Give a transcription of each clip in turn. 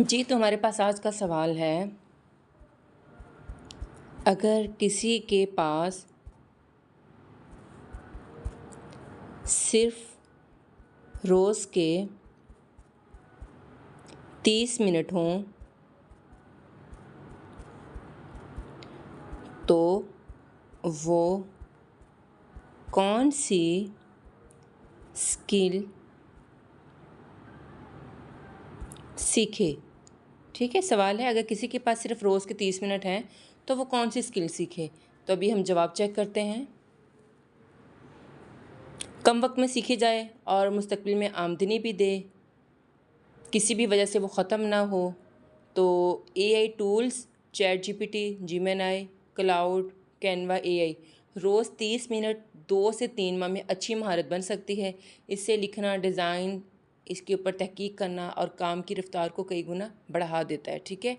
जी, तो हमारे पास आज का सवाल है, अगर किसी के पास सिर्फ़ रोज़ के 30 मिनट हों, तो वो कौन-सी स्किल सीखे? ठीक है, सवाल है अगर किसी के पास सिर्फ़ रोज़ के 30 मिनट हैं, तो वो कौन-सी स्किल सीखे? तो अभी हम जवाब चेक करते हैं। कम वक़्त में सीखी जाए और मुस्तक़बिल में आमदनी भी दे, किसी भी वजह से वो ख़त्म ना हो, तो AI tools, ChatGPT, Gemini, Claude, Canva AI रोज़ 30 मिनट 2 से 3 माह में अच्छी महारत बन सकती है। इससे लिखना, डिज़ाइन, इसके ऊपर तहकीक करना और काम की रफ़्तार को कई गुना बढ़ा देता है, ठीक है।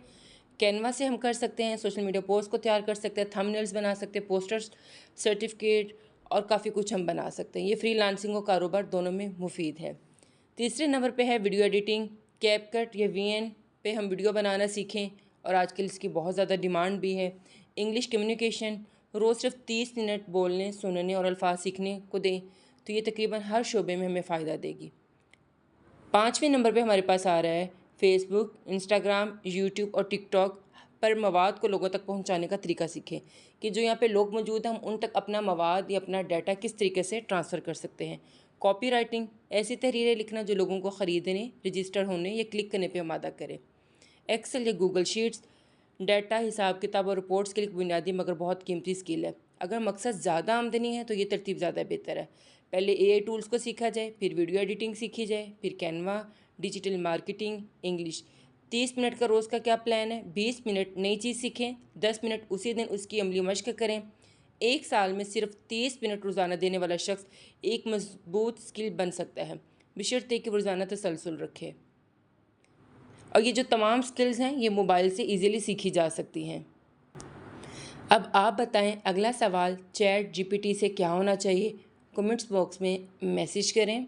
कैनवा से हम कर सकते हैं, सोशल मीडिया पोस्ट को तैयार कर सकते हैं, थंबनेल्स बना सकते हैं, पोस्टर्स, सर्टिफिकेट और काफ़ी कुछ हम बना सकते हैं। ये फ्रीलांसिंग और कारोबार दोनों में मुफीद है। तीसरे नंबर पे है वीडियो एडिटिंग। कैपकट या वीएन पे हम वीडियो बनाना सीखें और आजकल इसकी बहुत ज़्यादा डिमांड भी है। इंग्लिश कम्युनिकेशन, रोज़ सिर्फ 30 मिनट बोलने, सुनने और अल्फाज सीखने को दें, तो ये तकरीबन हर शोबे में हमें फ़ायदा देगी। पाँचवें नंबर पे हमारे पास आ रहा है फेसबुक, इंस्टाग्राम, यूट्यूब और टिकटॉक पर मवाद को लोगों तक पहुंचाने का तरीका सीखें कि जो यहाँ पे लोग मौजूद हैं हम उन तक अपना मवाद या अपना डाटा किस तरीके से ट्रांसफ़र कर सकते हैं। कॉपी राइटिंग, ऐसी तहरीरें लिखना जो लोगों को ख़रीदने, रजिस्टर होने या क्लिक करने पर आमादा करे। एक्सेल या गूगल शीट्स, डाटा, हिसाब किताब और रिपोर्ट्स के लिए बुनियादी मगर बहुत कीमती स्किल है। अगर मकसद ज़्यादा आमदनी है तो ये तरतीब ज़्यादा बेहतर है। पहले एआई टूल्स को सीखा जाए, फिर वीडियो एडिटिंग सीखी जाए, फिर Canva, digital marketing, English. 30 minute का रोज़ का क्या प्लान है? 20 मिनट नई चीज़ सीखें, 10 मिनट उसी दिन उसकी अमली मश्क करें। 1 साल में सिर्फ 30 मिनट रोज़ाना देने वाला शख्स एक मजबूत स्किल बन सकता है, बशर्ते कि वो रोज़ाना तसलसल रखे। और ये जो तमाम स्किल्स हैं ये मोबाइल से ईज़िली सीखी जा सकती हैं। अब आप बताएं अगला सवाल चैट जीपीटी से क्या होना चाहिए? कमेंट्स बॉक्स में मैसेज करें।